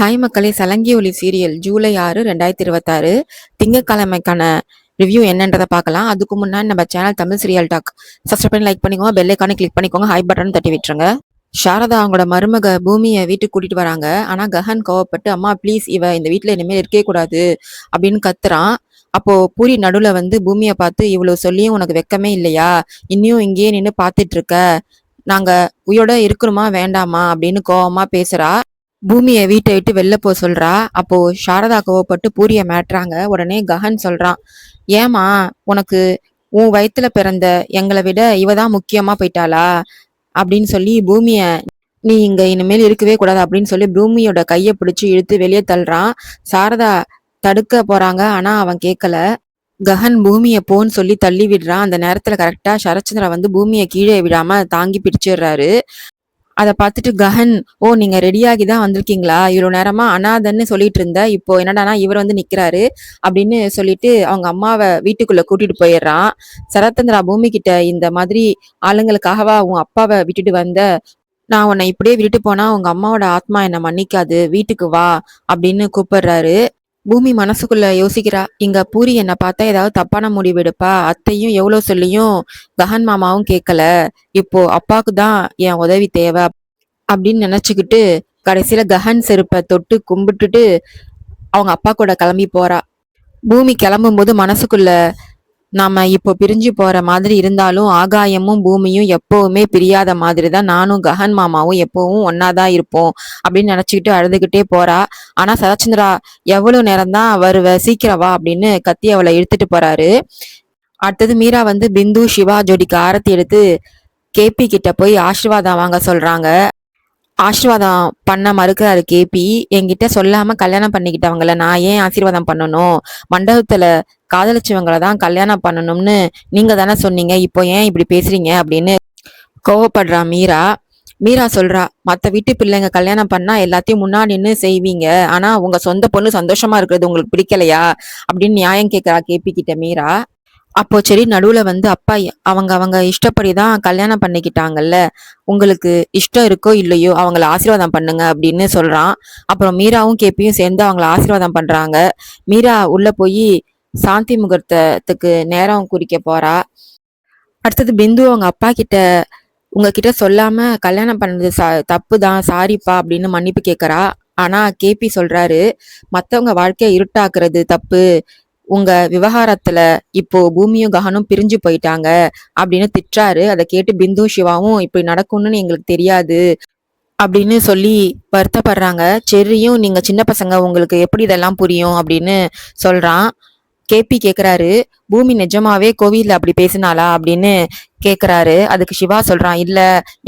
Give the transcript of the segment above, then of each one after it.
Hi மக்களே, சலங்கி ஒலி serial July 6, 2026 திங்கட்கிழமைக்கான review என்னன்றதை பார்க்கலாம். அதுக்கு முன்னாடி நம்ம channel Tamil serial talk subscribe பண்ணி லைக் பண்ணிக்கோங்க, பெல் ஐக்கானை கிளிக் பண்ணிக்கோங்க, ஹை பட்டன் தட்டி விட்டுருங்க. சாரதா அவங்களோட மருமக பூமியை வீட்டுக்கு கூட்டிட்டு வராங்க. ஆனா கஹன் கோவப்பட்டு, அம்மா ப்ளீஸ், இவ இந்த வீட்டுல இனிமேல் இருக்கவே கூடாது அப்படின்னு கத்துறான். அப்போ பூரி நடுவுல வந்து பூமியை பார்த்து, இவ்வளவு சொல்லியும் உனக்கு வெக்கமே இல்லையா, இன்னும் இங்கேயே நின்று பார்த்துட்டு இருக்க, நாங்க உயிரோட இருக்கணுமா வேண்டாமா அப்படின்னு கோவமா பேசுறா. பூமியை வீட்டை விட்டு வெளில போ சொல்றா. அப்போ சாரதா கோவப்பட்டு பூரிய மாட்டுறாங்க. உடனே கஹன் சொல்றான், ஏமா உனக்கு உன் வயித்துல பிறந்த எங்களை விட இவதான் முக்கியமா போயிட்டாளா அப்படின்னு சொல்லி பூமிய, நீ இங்க இனிமேல் இருக்கவே கூடாது அப்படின்னு சொல்லி பூமியோட கையை பிடிச்சு இழுத்து வெளியே தள்ளுறான். சாரதா தடுக்க போறாங்க, ஆனா அவன் கேட்கல. கஹன் பூமியை போன்னு சொல்லி தள்ளி விடுறான். அந்த நேரத்துல கரெக்டா சரச்சந்திரா வந்து பூமியை கீழே விடாம தாங்கி பிடிச்சிடுறாரு. அதை பார்த்துட்டு கஹன், ஓ நீங்க ரெடியாகி தான் வந்திருக்கீங்களா, இவ்வளவு நேரமா அனாதன்னு சொல்லிட்டு இருந்த, இப்போ என்னடானா இவர் வந்து நிக்கிறாரு அப்படின்னு சொல்லிட்டு அவங்க அம்மாவை வீட்டுக்குள்ள கூட்டிட்டு போயிடுறான். சரத்சந்திரா பூமி கிட்ட, இந்த மாதிரி ஆளுங்களுக்காகவா உன் அப்பாவை விட்டுட்டு வந்த, நான் உன்னை இப்படியே விட்டுட்டு போனா உங்க அம்மாவோட ஆத்மா என்னை மன்னிக்காது, வீட்டுக்கு வா அப்படின்னு கூப்பிடுறாரு. பூமி மனசுக்குள்ள யோசிக்கிறா, இங்க பூரி என்ன பார்த்தா ஏதாவது தப்பான முடிவு எடுப்பா, அத்தையும் எவ்வளவு சொல்லியும் கஹன் மாமாவும் கேட்கல, இப்போ அப்பாவுக்கு தான் என் உதவி தேவை அப்படின்னு நினைச்சுக்கிட்டு கடைசியில கஹன் செருப்பை தொட்டு கும்பிட்டுட்டு அவங்க அப்பா கூட கிளம்பி போறா. பூமி கிளம்பும் போது மனசுக்குள்ள, நாம இப்போ பிரிஞ்சு போற மாதிரி இருந்தாலும் ஆகாயமும் பூமியும் எப்பவுமே பிரியாத மாதிரி தான் நானும் கஹன் மாமாவும் எப்பவும் ஒன்னாதான் இருப்போம் அப்படின்னு நினைச்சுக்கிட்டு அழுதுகிட்டே போறா. ஆனா சரச்சந்திரா, எவ்வளவு நேரம் தான் வருவ, சீக்கிரம் வா அப்படின்னு கத்தி அவளை இழுத்துட்டு போறாரு. அடுத்தது மீரா வந்து பிந்து சிவா ஜோடிக்கு ஆரத்தி எடுத்து கேபி கிட்ட போய் ஆசீர்வாதம் வாங்க சொல்றாங்க. ஆசீர்வாதம் பண்ண மறுக்கிறாரு கேபி. என்கிட்ட சொல்லாம கல்யாணம் பண்ணிக்கிட்டவங்கள நான் ஏன் ஆசீர்வாதம் பண்ணணும், மண்டபத்துல காதலிச்சவங்களை தான் கல்யாணம் பண்ணணும்னு நீங்க தானே சொன்னீங்க, இப்போ ஏன் இப்படி பேசுறீங்க அப்படின்னு கோவப்படுறா மீரா. மீரா சொல்றா, மத்த வீட்டு பிள்ளைங்க கல்யாணம் பண்ணா எல்லாத்தையும் முன்னாடி நின்று செய்வீங்க, ஆனா உங்க சொந்த பொண்ணு சந்தோஷமா இருக்கிறது உங்களுக்கு பிடிக்கலையா அப்படின்னு நியாயம் கேட்கிறா கேபி கிட்ட மீரா. அப்போ சரி, நடுவுல வந்து, அப்பா அவங்க அவங்க இஷ்டப்படிதான் கல்யாணம் பண்ணிக்கிட்டாங்கல்ல, உங்களுக்கு இஷ்டம் இருக்கோ இல்லையோ அவங்கள ஆசீர்வாதம் பண்ணுங்க அப்படின்னு சொல்றான். அப்புறம் மீராவும் கேப்பியும் சேர்ந்து அவங்கள ஆசீர்வாதம் பண்றாங்க. மீரா உள்ள போய் சாந்தி முகூர்த்தத்துக்கு நேரம் குறிக்க போறா. அடுத்தது பிந்து அவங்க அப்பா கிட்ட, உங்ககிட்ட சொல்லாம கல்யாணம் பண்ணது தப்பு தான், சாரிப்பா அப்படின்னு மன்னிப்பு கேட்கறா. ஆனா கேபி சொல்றாரு, மத்தவங்க வாழ்க்கைய இருட்டாக்குறது தப்பு, உங்க விவகாரத்துல இப்போ பூமியும் ககனும் பிரிஞ்சு போயிட்டாங்க அப்படின்னு திட்டுறாரு. அதை கேட்டு பிந்து சிவாவும், இப்படி நடக்கும்னு எங்களுக்கு தெரியாது அப்படின்னு சொல்லி வருத்தப்படுறாங்க. செர்ரியும், நீங்க சின்ன பசங்க, உங்களுக்கு எப்படி இதெல்லாம் புரியும் அப்படின்னு சொல்றான். கேபி கேக்குறாரு, பூமி நிஜமாவே கோவில்ல அப்படி பேசினாளா அப்படின்னு கேக்குறாரு. அதுக்கு சிவா சொல்றான், இல்ல,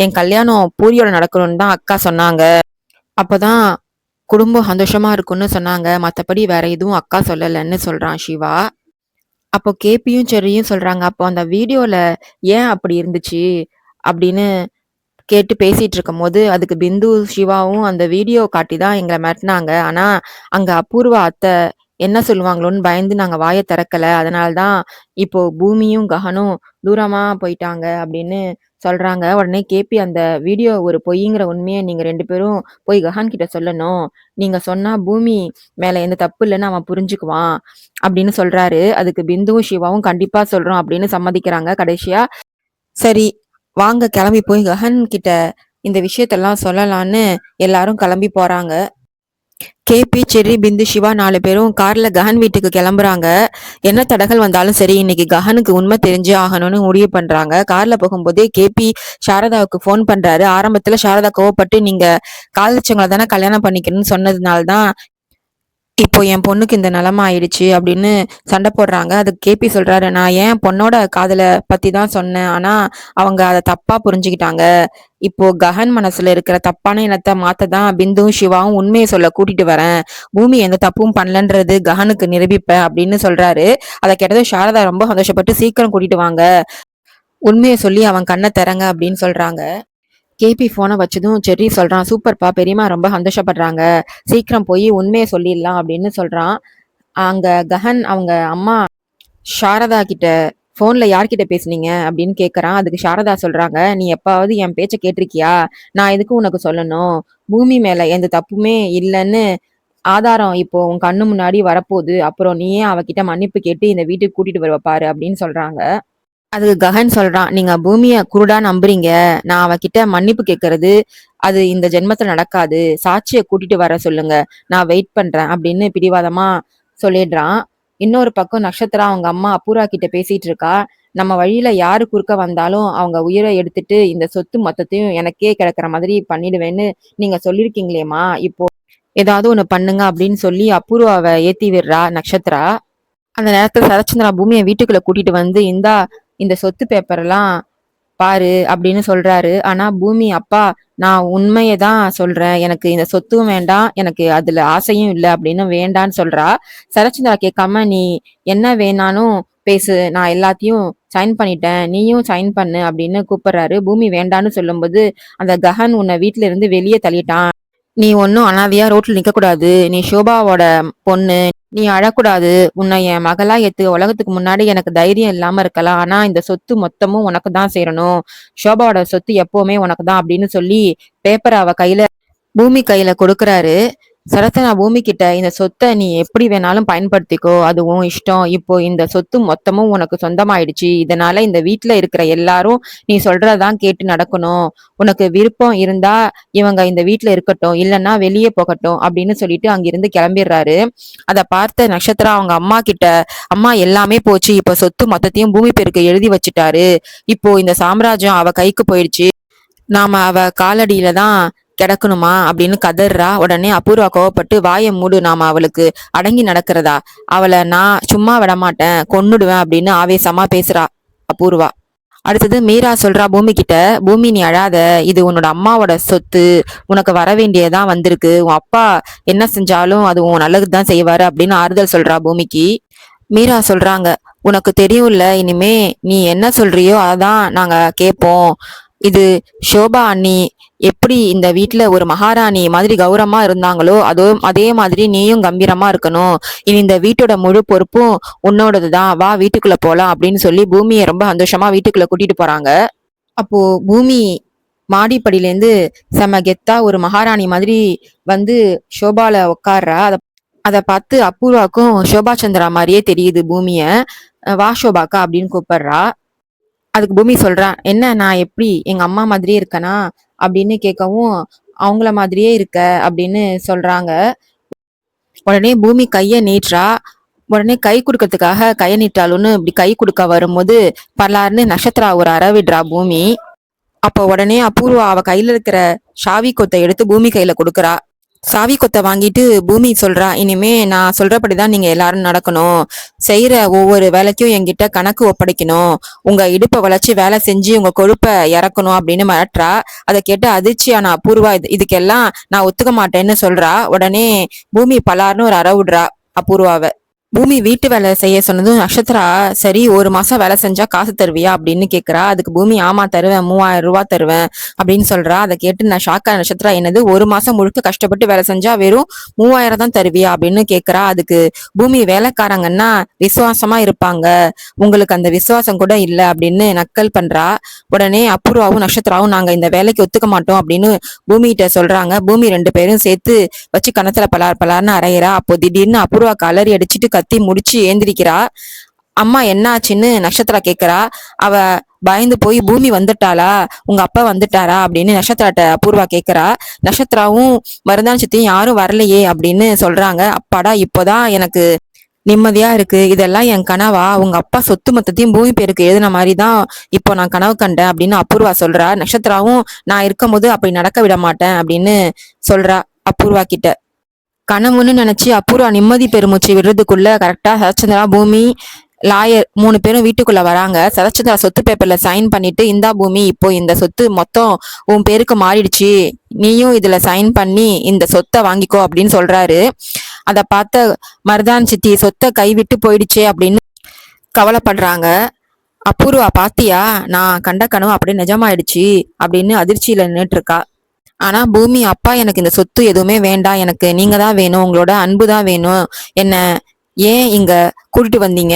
என் கல்யாணம் பூரியோட நடக்கணும்னு தான் அக்கா சொன்னாங்க, அப்பதான் குடும்பம் சந்தோஷமா இருக்குன்னு சொன்னாங்க, மத்தபடி வேற எதுவும் அக்கா சொல்லலன்னு சொல்றான் சிவா. அப்போ கேபியும் செர்ரியும் சொல்றாங்க, அப்போ அந்த வீடியோல ஏன் அப்படி இருந்துச்சு அப்படின்னு கேட்டு பேசிட்டு இருக்கும் போது, அதுக்கு பிந்து சிவாவும், அந்த வீடியோ காட்டி தான் எங்களை மிரட்டினாங்க, ஆனா அங்க அபூர்வா அத்தை என்ன சொல்லுவாங்களோன்னு பயந்து நாங்க வாயை திறக்கல, அதனால்தான் இப்போ பூமியும் ககனும் தூரமா போயிட்டாங்க அப்படின்னு சொல்றாங்க. உடனே கேபி, அந்த வீடியோ ஒரு பொய்ங்கிற உண்மையை நீங்க 2 பேரும் போய் கஹன் கிட்ட சொல்லணும், நீங்க சொன்னா பூமி மேல எந்த தப்பு இல்லைன்னு அவன் புரிஞ்சுக்குவான் அப்படின்னு சொல்றாரு. அதுக்கு பிந்துவும் சிவாவும் கண்டிப்பா சொல்றோம் அப்படின்னு சம்மதிக்கிறாங்க. கடைசியா சரி வாங்க கிளம்பி போய் கஹன் கிட்ட இந்த விஷயத்தெல்லாம் சொல்லலான்னு எல்லாரும் கிளம்பி போறாங்க. கேபி, செர்ரி, பிந்து, சிவா 4 பேரும் கார்ல கஹன் வீட்டுக்கு கிளம்புறாங்க. என்ன தடங்கள் வந்தாலும் சரி, இன்னைக்கு கஹனுக்கு உண்மை தெரிஞ்சே ஆகணும்னு முடிவு பண்றாங்க. கார்ல போகும்போதே கேபி சாரதாவுக்கு போன் பண்றாரு. ஆரம்பத்துல சாரதா கோவப்பட்டு, நீங்க காதலிச்சவங்களை தானே கல்யாணம் பண்ணிக்கணும்னு சொன்னதுனால்தான் இப்போ என் பொண்ணுக்கு இந்த நிலைமை ஆயிடுச்சு அப்படின்னு சண்டை போடுறாங்க. அதுக்கு கேபி சொல்றாரு, நான் ஏன் பொண்ணோட காதலை பத்தி தான் சொன்னேன், ஆனா அவங்க அதை தப்பா புரிஞ்சுக்கிட்டாங்க, இப்போ கஹன் மனசுல இருக்கிற தப்பான எண்ணத்தை மாத்ததான் பிந்துவும் சிவாவும் உண்மையை சொல்ல கூட்டிட்டு வரேன், பூமி எந்த தப்பும் பண்ணலன்றது கஹனுக்கு நிரூபிப்பேன் அப்படின்னு சொல்றாரு. அதை கேட்டதும் சாரதா ரொம்ப சந்தோஷப்பட்டு, சீக்கிரம் கூட்டிட்டு வாங்க, உண்மையை சொல்லி அவன் கண்ணை திறங்க அப்படின்னு சொல்றாங்க. கேபி போனை வச்சதும் செர்ரி சொல்றான், சூப்பர்ப்பா, பெரியமா ரொம்ப சந்தோஷப்படுறாங்க, சீக்கிரம் போய் உண்மையை சொல்லிடலாம் அப்படின்னு சொல்றான். அங்க கஹன் அவங்க அம்மா சாரதா கிட்ட ஃபோன்ல யார்கிட்ட பேசுனீங்க அப்படின்னு கேட்கறான். அதுக்கு சாரதா சொல்றாங்க, நீ எப்பாவது என் பேச்ச கேட்டிருக்கியா? நான் எதுக்கு உனக்கு சொல்லணும்? பூமி மேல எந்த தப்புமே இல்லன்னு ஆதாரம் இப்போ உன் கண்ணு முன்னாடி வரப்போகுது. அப்புறம் நீயே அவகிட்ட மன்னிப்பு கேட்டு இந்த வீட்டுக்கு கூட்டிட்டு வருவ பாரு அப்படின்னு சொல்றாங்க. அதுக்கு ககன் சொல்றான், நீங்க பூமிய குருடா நம்புறீங்க. நான் அவகிட்ட மன்னிப்பு கேட்கறது அது இந்த ஜென்மத்துல நடக்காது. சாட்சிய கூட்டிட்டு வர சொல்லுங்க. நான் வெயிட் பண்றேன் அப்படின்னு பிடிவாதமா சொல்லிடுறான். இன்னொரு பக்கம் நட்சத்திரா அவங்க அம்மா அபூர்வா கிட்ட பேசிட்டு இருக்கா. நம்ம வழியில யாரு குறுக்க வந்தாலும் அவங்க உயிரை எடுத்துட்டு இந்த சொத்து மொத்தத்தையும் எனக்கே கிடக்குற மாதிரி பண்ணிடுவேன்னு நீங்க சொல்லிருக்கீங்களேம்மா. இப்போ ஏதாவது ஒண்ணு பண்ணுங்க அப்படின்னு சொல்லி அபூர்வாவை ஏத்தி விடுறா நட்சத்திரா. அந்த நேரத்துல சரச்சந்திரா பூமியை வீட்டுக்குள்ள கூட்டிட்டு வந்து இந்த சொத்து பேப்பர் எல்லாம் பாரு அப்படின்னு சொல்றாரு. ஆனா பூமி, அப்பா நான் உண்மையை தான் சொல்றேன், எனக்கு இந்த சொத்தும் வேண்டாம், எனக்கு அதுல ஆசையும் இல்லை அப்படின்னு வேண்டான்னு சொல்றா. சரச்சந்திரா கேட்காம, நீ என்ன வேணாலும் பேசு, நான் எல்லாத்தையும் சைன் பண்ணிட்டேன், நீயும் சைன் பண்ணு அப்படின்னு கூப்பிடுறாரு. பூமி வேண்டான்னு சொல்லும்போது, அந்த கஹன் உன்னை வீட்டுல இருந்து வெளியே தள்ளிட்டான், நீ ஒன்னும் அனாதையா ரோட்ல நிக்க கூடாது, நீ ஷோபாவோட பொண்ணு, நீ அழக்கூடாது, உன்னை என் மகளா ஏத்து, உலகத்துக்கு முன்னாடி எனக்கு தைரியம் இல்லாம இருக்கலாம், ஆனா இந்த சொத்து மொத்தமும் உனக்கு தான் சேரணும், ஷோபாவோட சொத்து எப்பவுமே உனக்கு தான் அப்படின்னு சொல்லி பேப்பரை அவ கையில பூமி கையில கொடுக்கறாரு. சரத்தனா பூமி கிட்ட, இந்த சொத்தை நீ எப்படி வேணாலும் பயன்படுத்திக்கோ, அது உன் இஷ்டம், இப்போ இந்த சொத்து மொத்தமும் உனக்கு சொந்தமாயிடுச்சு, இதனால இந்த வீட்டுல இருக்கிற எல்லாரும் நீ சொல்றதான் கேட்டு நடக்கணும், உனக்கு விருப்பம் இருந்தா இவங்க இந்த வீட்டுல இருக்கட்டும், இல்லைன்னா வெளியே போகட்டும் அப்படின்னு சொல்லிட்டு அங்கிருந்து கிளம்பிடுறாரு. அதை பார்த்த நட்சத்திரம் அவங்க அம்மா கிட்ட, அம்மா எல்லாமே போச்சு, இப்ப சொத்து மொத்தத்தையும் பூமி பேருக்கு எழுதி வச்சுட்டாரு, இப்போ இந்த சாம்ராஜ்யம் அவ கைக்கு போயிடுச்சு, நாம அவ காலடியில தான் கிடக்கணுமா அப்படின்னு கதறா. உடனே அபூர்வா கோவப்பட்டு, வாயை மூடு, நாம அவளுக்கு அடங்கி நடக்கிறதா, அவளை நான் சும்மா விட மாட்டேன், கொன்னுடுவேன் அப்படின்னு ஆவேசமா பேசுறா அபூர்வா. அடுத்தது மீரா சொல்றா பூமி கிட்ட, பூமி நீ அழாத, இது உன்னோட அம்மாவோட சொத்து, உனக்கு வர வேண்டியதான் வந்திருக்கு, உன் அப்பா என்ன செஞ்சாலும் அது உன் நல்லதுக்கு தான் செய்வாரு அப்படின்னு ஆறுதல் சொல்றா பூமிக்கு. மீரா சொல்றாங்க, உனக்கு தெரியும்ல, இனிமே நீ என்ன சொல்றியோ அதான் நாங்க கேட்போம், இது ஷோபா அண்ணி எப்படி இந்த வீட்டுல ஒரு மகாராணி மாதிரி கௌரவமா இருந்தாங்களோ அதே மாதிரி நீயும் கம்பீரமா இருக்கணும், இனி இந்த வீட்டோட முழு பொறுப்பும் உன்னோடதுதான், வா வீட்டுக்குள்ள போலாம் அப்படின்னு சொல்லி பூமியை ரொம்ப சந்தோஷமா வீட்டுக்குள்ள கூட்டிட்டு போறாங்க. அப்போ பூமி மாடிப்படியிலேருந்து செம கெத்தா ஒரு மகாராணி மாதிரி வந்து ஷோபால உட்கார்றா. அதை பார்த்து அபூர்வாக்கும் ஷோபா சந்திரா மாதிரியே தெரியுது பூமிய. வா ஷோபாக்கா அப்படின்னு கூப்பிடுறா. அதுக்கு பூமி சொல்றா, என்ன நான் எப்படி எங்க அம்மா மாதிரியே இருக்கனா அப்படின்னு கேட்கவும், அவங்கள மாதிரியே இருக்க அப்படின்னு சொல்றாங்க. உடனே பூமி கைய நீட்டுறா. உடனே கை கொடுக்கறதுக்காக கைய நீட்டாலுன்னு இப்படி கை கொடுக்க வரும்போது பல்லாருன்னு நட்சத்திரா ஒரு அற விடுறா பூமி. அப்போ உடனே அபூர்வா அவ கையில இருக்கிற ஷாவி கொத்தை எடுத்து பூமி கையில கொடுக்குறா. சாவி கொத்தை வாங்கிட்டு பூமி சொல்றா, இனிமே நான் சொல்றபடிதான் நீங்க எல்லாரும் நடக்கணும், செய்யற ஒவ்வொரு வேலைக்கும் என்கிட்ட கணக்கு ஒப்படைக்கணும், உங்க இடுப்பை வளைச்சு வேலை செஞ்சு உங்க கொழுப்பை இறக்கணும் அப்படின்னு மிரட்டுறா. அதை கேட்டு அதிர்ச்சியான அபூர்வா, இதுக்கெல்லாம் நான் ஒத்துக்க மாட்டேன்னு சொல்றா. உடனே பூமி பலார்னு ஒரு அற விடுறா அபூர்வாவை. பூமி வீட்டு வேலை செய்ய சொன்னதும் நட்சத்திரா, சரி ஒரு மாசம் வேலை செஞ்சா காசு தருவியா அப்படின்னு கேக்குறா. அதுக்கு பூமி, ஆமா தருவேன், 3000 ரூபாய் தருவேன் அப்படின்னு சொல்றா. அதை கேட்டு நான் ஷாக்கா, நட்சத்திரா என்னது ஒரு மாசம் முழுக்க கஷ்டப்பட்டு வேலை செஞ்சா வெறும் 3000 தான் தருவியா அப்படின்னு கேக்குறா. அதுக்கு பூமி, வேலைக்காரங்கன்னா விசுவாசமா இருப்பாங்க, உங்களுக்கு அந்த விசுவாசம் கூட இல்ல அப்படின்னு நக்கல் பண்றா. உடனே அபூர்வாவும் நட்சத்திராவும் நாங்க இந்த வேலைக்கு ஒத்துக்க மாட்டோம் அப்படின்னு பூமிகிட்ட சொல்றாங்க. பூமி ரெண்டு பேரும் சேர்த்து வச்சு கணத்துல பலார் பலார்னு அரைகிறா. அப்போ திடீர்னு அபூர்வா கலரி அடிச்சுட்டு கத்தி முடிச்சு ஏந்திரிக்கிறா. அம்மா என்ன ஆச்சுன்னு நட்சத்திரா கேக்குறா. அவ பயந்து போய், பூமி வந்துட்டாளா, உங்க அப்பா வந்துட்டாரா அப்படின்னு நட்சத்திராட்ட அபூர்வா கேக்குறா. நட்சத்திராவும் மருதான் சித்தியும் யாரும் வரலையே அப்படின்னு சொல்றாங்க. அப்பாடா இப்போதான் எனக்கு நிம்மதியா இருக்கு, இதெல்லாம் என் கனவா, உங்க அப்பா சொத்து மொத்தத்தையும் பூமி பேருக்கு எழுதின மாதிரிதான் இப்போ நான் கனவு கண்டேன் அப்படின்னு அபூர்வா சொல்றா. நட்சத்திராவும் நான் இருக்கும்போது அப்படி நடக்க விட மாட்டேன் அப்படின்னு சொல்றா அபூர்வா கிட்ட. கனவுன்னு நினைச்சு அபூர்வா நிம்மதி பெருமூச்சு விடுறதுக்குள்ள கரெக்டா சரச்சந்திரா, பூமி, லாயர் 3 பேரும் வீட்டுக்குள்ள வராங்க. சரச்சந்திரா சொத்து பேப்பர்ல சைன் பண்ணிட்டு, இந்தா பூமி, இப்போ இந்த சொத்து மொத்தம் உன் பேருக்கு மாறிடுச்சு, நீயும் இதுல சைன் பண்ணி இந்த சொத்தை வாங்கிக்கோ அப்படின்னு சொல்றாரு. அதை பார்த்த மருதான் சித்தி, சொத்தை கைவிட்டு போயிடுச்சே அப்படின்னு கவலைப்படுறாங்க. அபூர்வா, பாத்தியா நான் கண்ட கனவு அப்படியே நிஜமாயிடுச்சு அப்படின்னு அதிர்ச்சியில நின்றுட்டு இருக்கா. ஆனா பூமி, அப்பா எனக்கு இந்த சொத்து எதுவுமே வேண்டாம், எனக்கு நீங்க தான் வேணும், உங்களோட அன்பு தான் வேணும், என்ன ஏன் இங்க கூட்டிட்டு வந்தீங்க,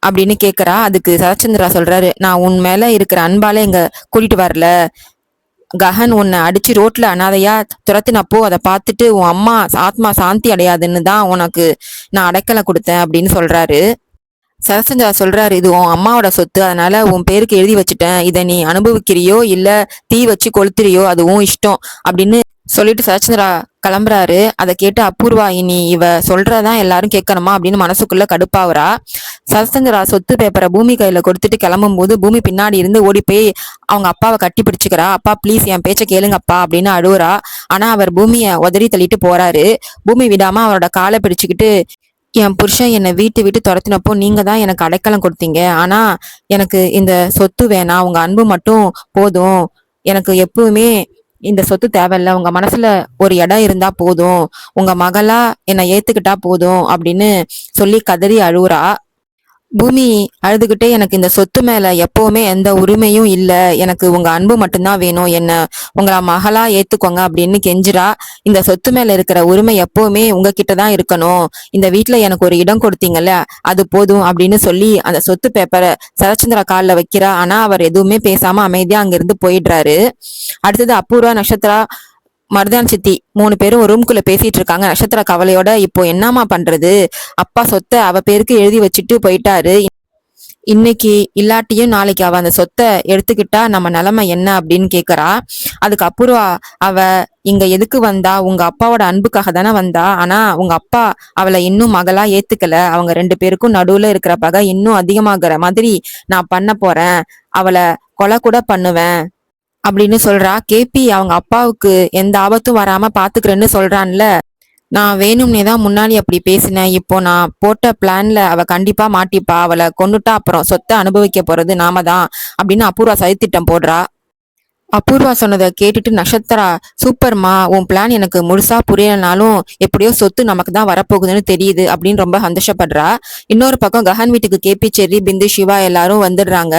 அப்படின்னு கேக்குறா. அதுக்கு சரச்சந்திரா சொல்றாரு, நான் உன் மேல இருக்கிற அன்பால இங்க கூட்டிட்டு வரல. கஹன் உன்னை அடிச்சு ரோட்ல அனாதையா துரத்தினப்போ அதை பார்த்துட்டு உன் அம்மா ஆத்மா சாந்தி அடையாதுன்னு தான் உனக்கு நான் அடைக்கலை கொடுத்தேன் அப்படின்னு சொல்றாரு. சரசஞ்சா சொல்றாரு, இது உன் அம்மாவோட சொத்து, அதனால உன் பேருக்கு எழுதி வச்சுட்டேன். இதை நீ அனுபவிக்கிறியோ இல்ல தீ வச்சு கொளுத்துறியோ அது உன் இஷ்டம் அப்படின்னு சொல்லிட்டு சரச்சந்திரா கிளம்புறாரு. அதை கேட்டு அபூர்வா, இனி இவ சொல்றதான் எல்லாரும் கேட்கணுமா அப்படின்னு மனசுக்குள்ள கடுப்பாவரா. சரச்சந்திரா சொத்து பேப்பரை பூமி கையில கொடுத்துட்டு கிளம்பும் போது பூமி பின்னாடி இருந்து ஓடி போய் அவங்க அப்பாவை கட்டி பிடிச்சுக்கிறா. அப்பா ப்ளீஸ் என் பேச்ச கேளுங்க அப்பா அப்படின்னு அழுவுறா. ஆனா அவர் பூமியை உதறி தள்ளிட்டு போறாரு. பூமி விடாம அவரோட காலை பிடிச்சுக்கிட்டு, என் புருஷன் என்னை வீட்டு விட்டு துரத்தினப்போ நீங்க தான் எனக்கு அடைக்கலம் கொடுத்தீங்க. ஆனா எனக்கு இந்த சொத்து வேணாம், உங்க அன்பு மட்டும் போதும். எனக்கு எப்பவுமே இந்த சொத்து தேவையில்ல, உங்க மனசுல ஒரு இடம் இருந்தா போதும், உங்க மகளா என்னை ஏத்துக்கிட்டா போதும் அப்படின்னு சொல்லி கதறி அழுவுறா. பூமி அழுதுகிட்டே, எனக்கு இந்த சொத்து மேல எப்பவுமே எந்த உரிமையும் இல்ல, எனக்கு உங்க அன்பு மட்டும்தான் வேணும், என்ன உங்களை மகளா ஏத்துக்கோங்க அப்படின்னு கெஞ்சுறா. இந்த சொத்து மேல இருக்கிற உரிமை எப்பவுமே உங்ககிட்ட தான் இருக்கணும், இந்த வீட்டுல எனக்கு ஒரு இடம் கொடுத்தீங்கல்ல அது போதும் அப்படின்னு சொல்லி அந்த சொத்து பேப்பரை சரச்சந்திரா காலில் வைக்கிறா. ஆனா அவர் எதுவுமே பேசாம அமைதியா அங்கிருந்து போயிடுறாரு. அடுத்தது அபூர்வா, நட்சத்திரா, மருதான் சித்தி 3 பேரும் ரூம்குள்ள பேசிட்டு இருக்காங்க. நட்சத்திர கவலையோட, இப்போ என்னமா பண்றது, அப்பா சொத்தை அவ பேருக்கு எழுதி வச்சுட்டு போயிட்டாரு, இன்னைக்கு இல்லாட்டியும் நாளைக்கு அவ அந்த சொத்தை எடுத்துக்கிட்டா நம்ம நிலைமை என்ன அப்படின்னு கேக்குறா. அதுக்கு அபூர்வா, அவ இங்க எதுக்கு வந்தா, உங்க அப்பாவோட அன்புக்காக தானே வந்தா. ஆனா உங்க அப்பா அவளை இன்னும் மகளா ஏத்துக்கல, அவங்க 2 பேருக்கும் நடுவுல இருக்கிற பகை இன்னும் அதிகமாகிற மாதிரி நான் பண்ண போறேன், அவளை கொலை கூட பண்ணுவேன் அப்படின்னு சொல்றா. கேபி அவங்க அப்பாவுக்கு எந்த ஆபத்தும் வராம பாத்துக்கிறேன்னு சொல்றான்ல, நான் வேணும்னே தான் முன்னாடி அப்படி பேசினேன், இப்போ நான் போட்ட பிளான்ல அவ கண்டிப்பா மாட்டிப்பா, அவளை கொன்னுட்டா அப்புறம் சொத்தை அனுபவிக்க போறது நாம தான் அப்படின்னு அபூர்வா சதித்திட்டம் போடுறா. அபூர்வா சொன்னதை கேட்டுட்டு நட்சத்திரா, சூப்பர்மா, உன் பிளான் எனக்கு முழுசா புரியலனாலும் எப்படியோ சொத்து நமக்கு தான் வரப்போகுதுன்னு தெரியுது அப்படின்னு ரொம்ப சந்தோஷப்படுறா. இன்னொரு பக்கம் கஹன் வீட்டுக்கு கேபி, செர்ரி, பிந்து, சிவா எல்லாரும் வந்துடுறாங்க.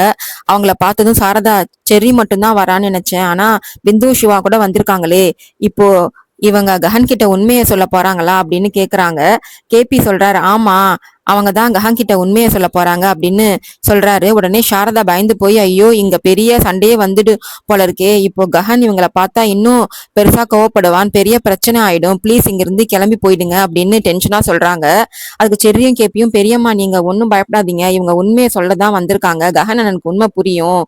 அவங்கள பார்த்ததும் சாரதா, செர்ரி மட்டும்தான் வரான்னு நினைச்சேன், ஆனா பிந்து சிவா கூட வந்திருக்காங்களே, இப்போ இவங்க கஹன் கிட்ட உண்மையை சொல்ல போறாங்களா அப்படின்னு கேக்குறாங்க. கேபி சொல்றாரு, ஆமா அவங்க தான் கஹன் கிட்ட உண்மையை சொல்ல போறாங்க அப்படின்னு சொல்றாரு. உடனே சாரதா பயந்து போய், ஐயோ இங்க பெரிய சண்டையே வந்துடு போல இருக்கே, இப்போ கஹன் இவங்களை பார்த்தா இன்னும் பெருசா கோவப்படுவான், பெரிய பிரச்சனை ஆயிடும், ப்ளீஸ் இங்க இருந்து கிளம்பி போயிடுங்க அப்படின்னு டென்ஷனா சொல்றாங்க. அதுக்கு செர்ரியும் கேப்பியும், பெரியம்மா நீங்க ஒன்னும் பயப்படாதீங்க, இவங்க உண்மையை சொல்லதான் வந்திருக்காங்க, கஹன் எனக்கு உண்மை புரியும்,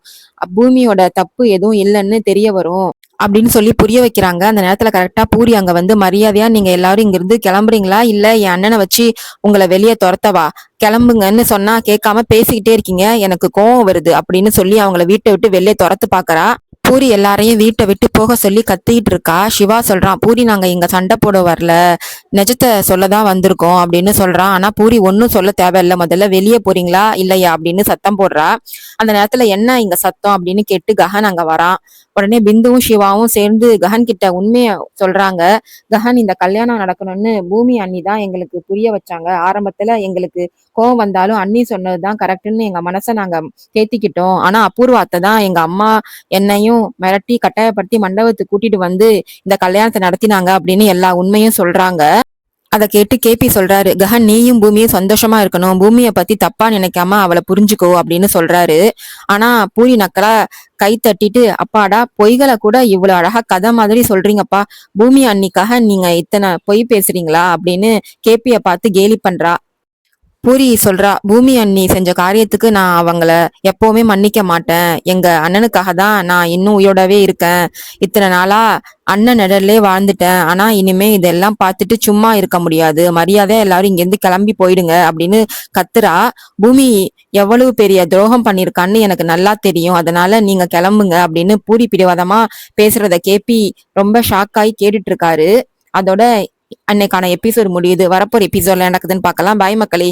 பூமியோட தப்பு எதுவும் இல்லைன்னு தெரிய வரும் அப்படின்னு சொல்லி புரிய வைக்கிறாங்க. அந்த நேரத்துல கரெக்டா பூரி அங்க வந்து, மரியாதையா நீங்க எல்லாரும் இங்க இருந்து கிளம்புறீங்களா இல்ல என் அண்ணனை வச்சு உங்களை வெளியே துரத்தவா, கிளம்புங்கன்னு சொன்னா கேட்காம பேசிக்கிட்டே இருக்கீங்க, எனக்கு கோவம் வருது அப்படின்னு சொல்லி அவங்கள வீட்டை விட்டு வெளியே துரத்து பாக்குறா. பூரி எல்லாரையும் வீட்டை விட்டு போக சொல்லி கத்திக்கிட்டு இருக்கா. சிவா சொல்றான், பூரி நாங்க இங்க சண்டை போட வரல, நிஜத்தை சொல்லதான் வந்திருக்கோம் அப்படின்னு சொல்றான். ஆனா பூரி ஒன்னும் சொல்ல தேவையில்ல, முதல்ல வெளியே போறீங்களா இல்லையா அப்படின்னு சத்தம் போடுறா. அந்த நேரத்துல என்ன இங்க சத்தம் அப்படின்னு கேட்டு கஹன் அங்க வரான். உடனே பிந்துவும் சிவாவும் சேர்ந்து கஹன் கிட்ட உண்மைய சொல்றாங்க. கஹன், இந்த கல்யாணம் நடக்கணும்னு பூமி அண்ணி தான் எங்களுக்கு புரிய வச்சாங்க, ஆரம்பத்துல எங்களுக்கு கோவம் வந்தாலும் அண்ணி சொன்னதுதான் கரெக்டுன்னு எங்க மனசை நாங்க தேத்திக்கிட்டோம், ஆனா அபூர்வாத்தை தான் எங்க அம்மா என்னையும் மிரட்டி கட்டாயப்படுத்தி மண்டபத்துக்கு கூட்டிட்டு வந்து இந்த கல்யாணத்தை நடத்தினாங்க அப்படின்னு எல்லா உண்மையும் சொல்றாங்க. அதை கேட்டு கேபி சொல்றாரு, கஹன் நீயும் பூமியும் சந்தோஷமா இருக்கணும், பூமியை பத்தி தப்பா நினைக்காம அவளை புரிஞ்சுக்கோ அப்படின்னு சொல்றாரு. ஆனா பூரி நக்கலா கை தட்டிட்டு, அப்பாடா பொய்களை கூட இவ்வளவு அழகா கதை மாதிரி சொல்றீங்கப்பா, பூமி அன்னிக்காக நீங்க இத்தனை பொய் பேசுறீங்களா அப்படின்னு கேபிய பார்த்து கேலி பண்றா. பூரி சொல்றா, பூமி அண்ணி செஞ்ச காரியத்துக்கு நான் அவங்கள எப்பவுமே மன்னிக்க மாட்டேன், எங்க அண்ணனுக்காக தான் நான் இன்னும் உயிரோடவே இருக்கேன், இத்தனை நாளா அண்ணன் நிழல்லே வாழ்ந்துட்டேன், ஆனா இனிமே இதெல்லாம் பார்த்துட்டு சும்மா இருக்க முடியாது, மரியாதை எல்லாரும் இங்கிருந்து கிளம்பி போயிடுங்க அப்படின்னு கத்துறா. பூமி எவ்வளவு பெரிய துரோகம் பண்ணிருக்கான்னு எனக்கு நல்லா தெரியும், அதனால நீங்க கிளம்புங்க அப்படின்னு பூரி பிடிவாதமா பேசுறத கேப்பி ரொம்ப ஷாக் ஆகி கேட்டுட்டு இருக்காரு. அதோட அன்னைக்கான எபிசோட் முடியுது. வரப்போற எபிசோட்ல நடக்குதுன்னு பார்க்கலாம். பாய் மக்களே.